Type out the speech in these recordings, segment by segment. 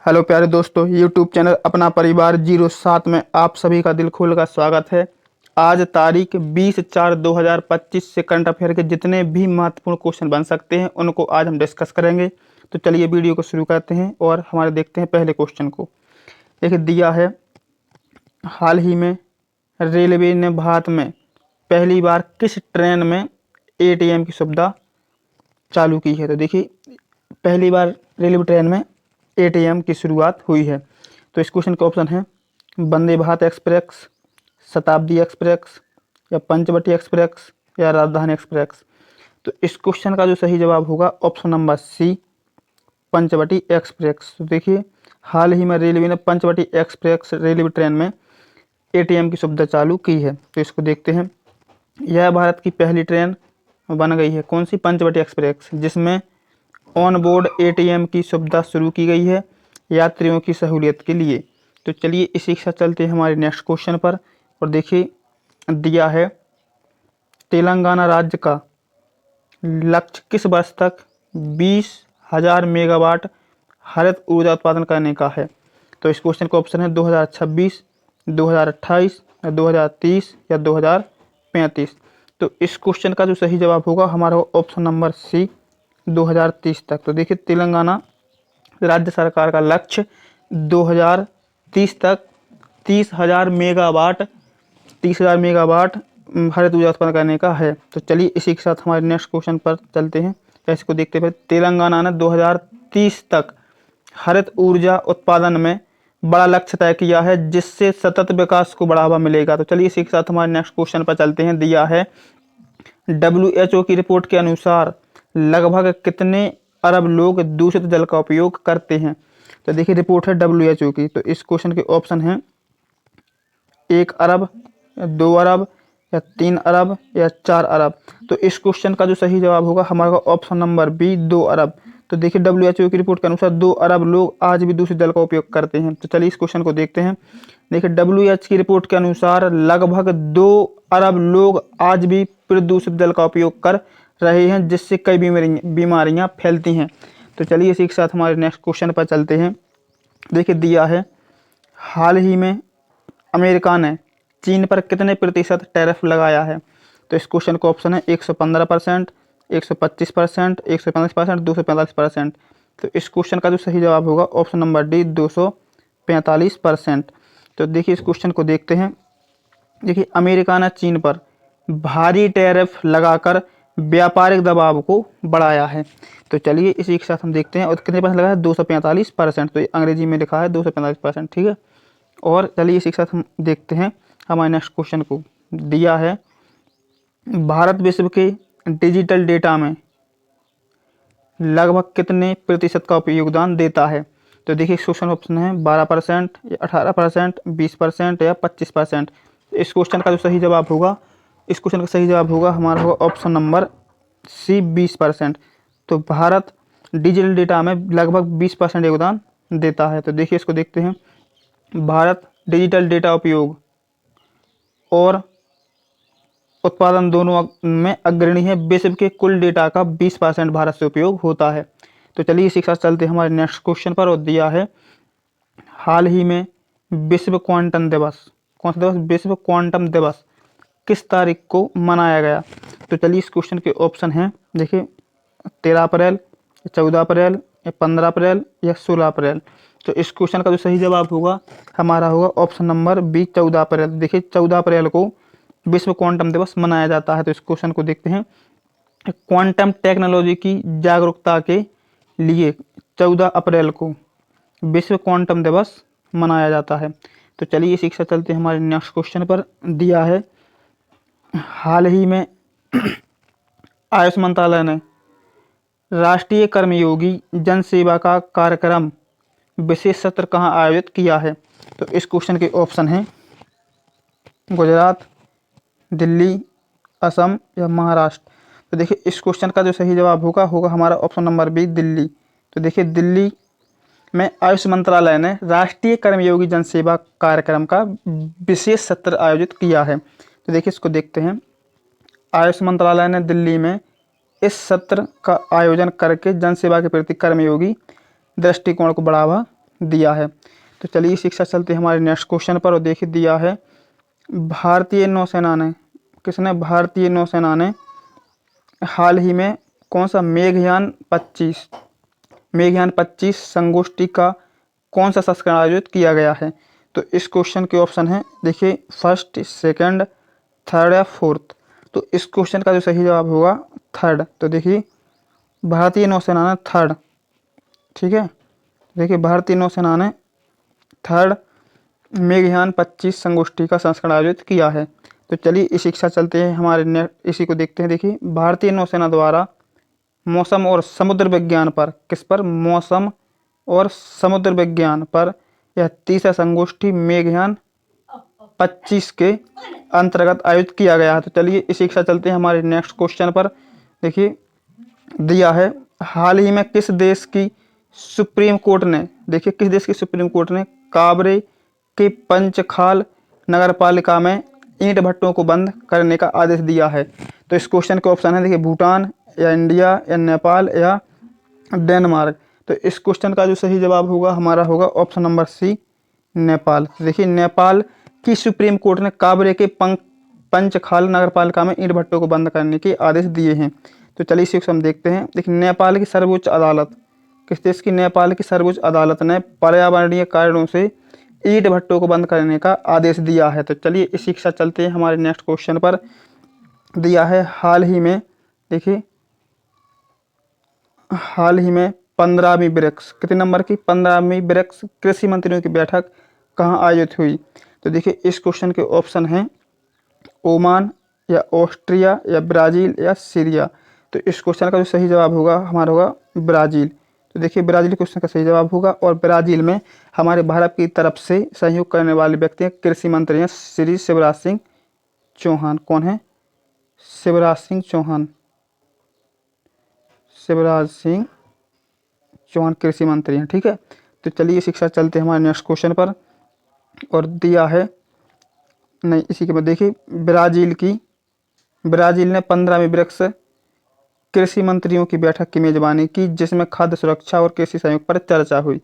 Hello प्यारे दोस्तों, YouTube channel अपना परिवार 07 में आप सभी का दिल खोल का स्वागत है। आज तारीख 20/4/2025 से करंट अफेयर के जितने भी महत्वपूर्ण क्वेश्चन बन सकते हैं उनको आज हम डिस्कस करेंगे। तो चलिए वीडियो को शुरू करते हैं और हमारे देखते हैं पहले क्वेश्चन को। एक दिया है, हाल ही में रेलवे ने भारत में पहली बार किस ट्रेन में एटीएम की सुविधा चालू की है। तो देखिए, पहली बार रेलवे ट्रेन में एटीएम की शुरुआत हुई है। तो इस क्वेश्चन के ऑप्शन है वंदे भारत एक्सप्रेस, शताब्दी एक्सप्रेस, या पंचवटी एक्सप्रेस, या राजधानी एक्सप्रेस। तो इस क्वेश्चन का जो सही जवाब होगा option number C, Panchavati express. तो देखिए, हाल ही में रेलवे ने पंचवटी एक्सप्रेस रेलवे ट्रेन में एटीएम की सुविधा चालू की है। तो इसको देखते हैं। यह भारत की पहली ट्रेन बन गई है, कौन सी, पंचवटी एक्सप्रेस, जिसमें ऑन बोर्ड एटीएम की सुविधा शुरू की गई है यात्रियों की सहूलियत के लिए। तो चलिए इसी के साथ चलते हैं हमारे नेक्स्ट क्वेश्चन पर। और देखिए, दिया है तेलंगाना राज्य का लक्ष्य किस वर्ष तक 20,000 मेगावाट हरित ऊर्जा उत्पादन करने का है। तो इस क्वेश्चन का ऑप्शन है 2026, 2028, या 2030, या 2035। तो इस क्वेश्चन का जो सही जवाब होगा हमारा ऑप्शन नंबर सी, 2030 तक। तो देखिए, तेलंगाना राज्य सरकार का लक्ष्य 2030 तक 30,000 मेगावाट हरित ऊर्जा उत्पन्न करने का है। तो चलिए इसी के साथ हमारे नेक्स्ट क्वेश्चन पर चलते हैं। ऐसे को देखते हुए, तेलंगाना ने 2030 तक हरित ऊर्जा उत्पादन में बड़ा लक्ष्य तय किया है, जिससे सतत विकास को बढ़ावा मिलेगा। तो चलिए इसी के साथ हमारे नेक्स्ट क्वेश्चन पर चलते हैं। दिया है WHO की रिपोर्ट के अनुसार लगभग कितने अरब लोग दूषित जल का उपयोग करते हैं। तो देखिए, रिपोर्ट है WHO की। तो इस क्वेश्चन के ऑप्शन हैं 1 अरब, या 2 अरब, या 3 अरब, या 4 अरब। तो इस क्वेश्चन का जो सही जवाब होगा हमारा ऑप्शन नंबर बी, 2 अरब। तो देखिए, WHO की रिपोर्ट के अनुसार 2 अरब लोग आज भी दूषित जल का उपयोग करते हैं। तो चलिए इस क्वेश्चन को देखते हैं। देखिए, WHO की रिपोर्ट के अनुसार लगभग 2 अरब लोग आज भी प्रदूषित जल का उपयोग कर रहे हैं, जिससे कई बीमारियां फैलती हैं। तो चलिए इसी के साथ हमारे नेक्स्ट क्वेश्चन पर चलते हैं। देखिए, दिया है हाल ही में अमेरिका ने चीन पर कितने प्रतिशत टैरिफ लगाया है। तो इस क्वेश्चन का ऑप्शन है 115%, 125%, 145%, 245%। तो इस क्वेश्चन का जो सही जवाब होगा ऑप्शन नंबर डी, 245%। तो देखिए इस क्वेश्चन को देखते हैं। देखिए, अमेरिका ने चीन पर भारी टैरिफ लगाकर व्यापारिक दबाव को बढ़ाया है। तो चलिए इसी के साथ हम देखते हैं। और कितने परसेंट लगा है, 245%। तो ये अंग्रेजी में लिखा है 245%, ठीक है। और चलिए इसी के साथ हम देखते हैं हमारे नेक्स्ट क्वेश्चन को। दिया है भारत विश्व के डिजिटल डेटा में लगभग कितने प्रतिशत का योगदान देता है। तो देखिए, इस क्वेश्चन ऑप्शन है 12%, या 18%, 20%, या 25%। इस क्वेश्चन का जो सही जवाब होगा, इस क्वेश्चन का सही जवाब होगा हमारा होगा ऑप्शन नंबर सी, 20%। तो भारत डिजिटल डेटा में लगभग 20% योगदान देता है। तो देखिए इसको देखते हैं। भारत डिजिटल डेटा उपयोग और उत्पादन दोनों में अग्रणी है। विश्व के कुल डेटा का 20% भारत से उपयोग होता है। तो चलिए इसी के साथ चलते हैं हमारे नेक्स्ट क्वेश्चन पर। और दिया है हाल ही में विश्व क्वांटम दिवस, कौन सा दिवस, विश्व क्वांटम दिवस किस तारीख को मनाया गया। तो चलिए इस क्वेश्चन के ऑप्शन हैं। देखिए, 13 अप्रैल, 14 अप्रैल, या 15 अप्रैल, या 16 अप्रैल। तो इस क्वेश्चन का जो सही जवाब होगा हमारा होगा ऑप्शन नंबर बी, 14 अप्रैल। देखिए, 14 अप्रैल को विश्व क्वांटम दिवस मनाया जाता है। तो इस क्वेश्चन को देखते हैं। क्वांटम टेक्नोलॉजी की जागरूकता के लिए 14 अप्रैल को विश्व क्वांटम दिवस मनाया जाता है। तो चलिए इसी के साथ चलते हैं हमारे नेक्स्ट क्वेश्चन पर। दिया है हाल ही में आयुष मंत्रालय ने राष्ट्रीय कर्मयोगी जन सेवा का कार्यक्रम विशेष सत्र कहाँ आयोजित किया है। तो इस क्वेश्चन के ऑप्शन हैं गुजरात, दिल्ली, असम, या महाराष्ट्र। तो देखिए, इस क्वेश्चन का जो सही जवाब होगा हमारा ऑप्शन नंबर बी, दिल्ली। तो देखिए, दिल्ली में आयुष मंत्रालय ने राष्ट्रीय कर्मयोगी जन सेवा कार्यक्रम का विशेष सत्र आयोजित किया है। तो देखिए इसको देखते हैं। आयुष मंत्रालय ने दिल्ली में इस सत्र का आयोजन करके जन सेवा के प्रति कर्मयोगी दृष्टिकोण को बढ़ावा दिया है। तो चलिए शिक्षा चलते हैं हमारे नेक्स्ट क्वेश्चन पर, और देखिए दिया है भारतीय नौसेना ने, किसने, भारतीय नौसेना ने हाल ही में कौन सा मेघयान 25 संगोष्ठी का कौन सा संस्करण आयोजित किया गया है। तो इस क्वेश्चन के ऑप्शन है देखिए फर्स्ट, सेकंड, थर्ड या फोर्थ। तो इस क्वेश्चन का जो सही जवाब होगा थर्ड। तो देखिए भारतीय नौसेना ने थर्ड, ठीक है, देखिए भारतीय नौसेना ने थर्ड मेघयान 25 संगोष्ठी का संस्करण आयोजित किया है। तो चलिए इस शिक्षा चलते हैं हमारे इसी को देखते हैं। देखिए भारतीय नौसेना द्वारा मौसम और समुद्र विज्ञान पर, किस पर, मौसम और समुद्र विज्ञान पर यह तीसरा संगोष्ठी मेघयान 25 के अंतर्गत आयोजित किया गया है। तो चलिए इस शिक्षा चलते हैं हमारे नेक्स्ट क्वेश्चन पर। देखिए दिया है हाल ही में किस देश की सुप्रीम कोर्ट ने, देखिए किस देश की सुप्रीम कोर्ट ने काबरे के पंचखाल नगरपालिका में ईंट भट्टों को बंद करने का आदेश दिया है। तो इस क्वेश्चन के ऑप्शन है देखिए भूटान या इंडिया या नेपाल या डेनमार्क। तो इस क्वेश्चन का जो सही जवाब होगा हमारा होगा ऑप्शन नंबर सी, नेपाल। देखिए नेपाल की सुप्रीम कोर्ट ने काबरे के पंचखाल नगरपालिका में ईंट भट्टों को बंद करने के आदेश दिए हैं। तो चलिए इसी को हम देखते हैं। देखिए नेपाल की सर्वोच्च अदालत, किस देश की, नेपाल की सर्वोच्च अदालत ने पर्यावरणीय कारणों से ईंट भट्टों को बंद करने का आदेश दिया है। तो चलिए इस शिक्षा चलते हैं हमारे नेक्स्ट क्वेश्चन पर। दिया है हाल ही में, देखिए हाल ही में 15वीं ब्रिक्स, कितने नंबर की, 15वीं ब्रिक्स कृषि मंत्रियों की बैठक कहाँ आयोजित हुई। तो देखिए इस क्वेश्चन के ऑप्शन हैं ओमान या ऑस्ट्रिया या ब्राज़ील या सीरिया। तो इस क्वेश्चन का जो सही जवाब होगा हमारा होगा ब्राज़ील। तो देखिए ब्राज़ील क्वेश्चन का सही जवाब होगा, और ब्राज़ील में हमारे भारत की तरफ से सहयोग करने वाले व्यक्ति हैं कृषि मंत्री हैं श्री शिवराज सिंह चौहान। कौन है, शिवराज सिंह चौहान, शिवराज सिंह चौहान कृषि मंत्री हैं, ठीक है। तो चलिए शिक्षा चलते हैं हमारे नेक्स्ट क्वेश्चन पर, और दिया है नहीं इसी के बाद देखिए ब्राज़ील ने 15वीं ब्रिक्स कृषि मंत्रियों की बैठक की मेजबानी की, जिसमें खाद्य सुरक्षा और कृषि सहयोग पर चर्चा हुई।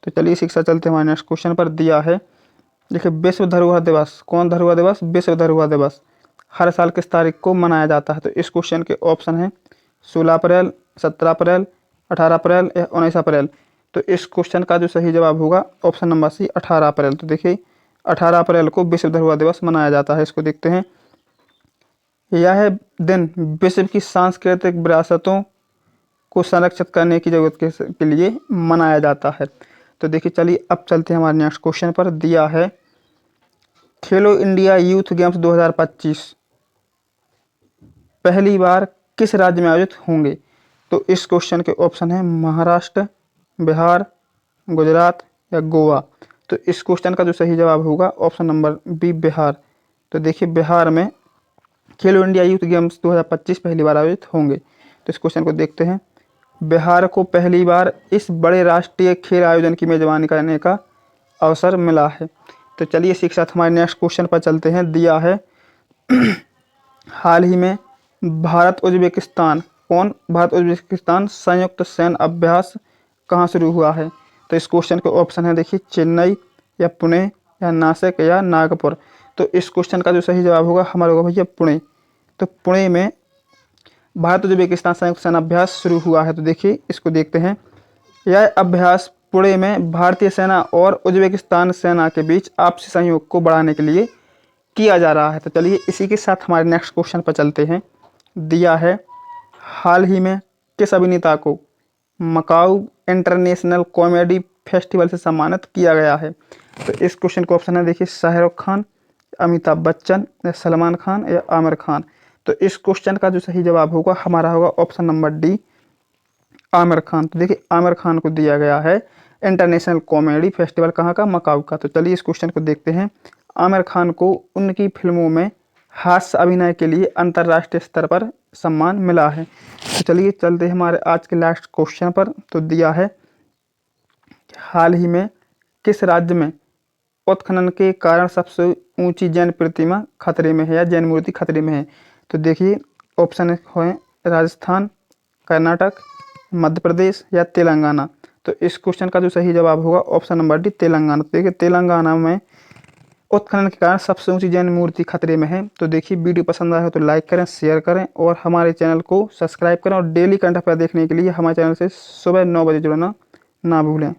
तो चलिए शिक्षा चलते हैं हमारे नेक्स्ट क्वेश्चन पर। दिया है देखिए विश्व धरोहर दिवस, कौन धरोहर दिवस, विश्व धरोहर दिवस हर साल किस तारीख को मनाया जाता है। तो इस क्वेश्चन के ऑप्शन है 16 अप्रैल, 17 अप्रैल, 18 अप्रैल या 19 अप्रैल। तो इस क्वेश्चन का जो सही जवाब होगा ऑप्शन नंबर सी, 18 अप्रैल। तो देखिए 18 अप्रैल को विश्व धरोहर दिवस मनाया जाता है। इसको देखते हैं। यह दिन विश्व की सांस्कृतिक विरासतों को संरक्षित करने की जरूरत के लिए मनाया जाता है। तो देखिए चलिए अब चलते हैं हमारे नेक्स्ट क्वेश्चन पर। दिया है खेलो इंडिया यूथ गेम्स 2025 पहली बार किस राज्य में आयोजित होंगे। तो इस क्वेश्चन के ऑप्शन है महाराष्ट्र, बिहार, गुजरात या गोवा। तो इस क्वेश्चन का जो सही जवाब होगा ऑप्शन नंबर बी, बिहार। तो देखिए बिहार में खेलो इंडिया यूथ गेम्स 2025 पहली बार आयोजित होंगे। तो इस क्वेश्चन को देखते हैं। बिहार को पहली बार इस बड़े राष्ट्रीय खेल आयोजन की मेजबानी करने का अवसर मिला है। तो चलिए शिक्षा हमारे नेक्स्ट क्वेश्चन पर चलते हैं। दिया है हाल ही में भारत उज्बेकिस्तान संयुक्त सैन्य अभ्यास कहाँ शुरू हुआ है। तो इस क्वेश्चन के ऑप्शन है देखिए चेन्नई या पुणे या नासिक या नागपुर। तो इस क्वेश्चन का जो सही जवाब होगा हमारा होगा भैया पुणे। तो पुणे में भारत उज्बेकिस्तान संयुक्त सैन्य अभ्यास शुरू हुआ है। तो देखिए इसको देखते हैं। यह अभ्यास पुणे में भारतीय सेना और उज्बेकिस्तान सेना के बीच आपसी सहयोग को बढ़ाने के लिए किया जा रहा है। तो चलिए इसी के साथ हमारे नेक्स्ट क्वेश्चन पर चलते हैं। दिया है हाल ही में किस अभिनेता को मकाऊ इंटरनेशनल कॉमेडी फेस्टिवल से सम्मानित किया गया है। तो इस क्वेश्चन का ऑप्शन है देखिए शाहरुख खान, अमिताभ बच्चन या सलमान खान या आमिर खान। तो इस क्वेश्चन का जो सही जवाब होगा हमारा होगा option number D, Aamir Khan. तो देखिए आमिर खान को दिया गया है इंटरनेशनल कॉमेडी फेस्टिवल कहाँ का, मकाऊ का। तो चलिए इस क्वेश्चन को देखते हैं। आमिर खान को उनकी फिल्मों में हास्य अभिनय के लिए अंतर्राष्ट्रीय स्तर पर सम्मान मिला है। तो चलिए चलते हैं हमारे आज के लास्ट क्वेश्चन पर। तो दिया है हाल ही में किस राज्य में उत्खनन के कारण सबसे ऊंची जैन प्रतिमा खतरे में है या जैन मूर्ति खतरे में है। तो देखिए ऑप्शन है राजस्थान, कर्नाटक, मध्य प्रदेश या तेलंगाना। तो इस क्वेश्चन का जो सही जवाब होगा ऑप्शन नंबर डी तेलंगाना। तो देखिए तेलंगाना में उत्खनन के कारण सबसे ऊंची जैन मूर्ति खतरे में है। तो देखिए वीडियो पसंद आया हो तो लाइक करें, शेयर करें और हमारे चैनल को सब्सक्राइब करें और डेली करंट अफेयर देखने के लिए हमारे चैनल से सुबह 9 बजे जुड़ना ना भूलें।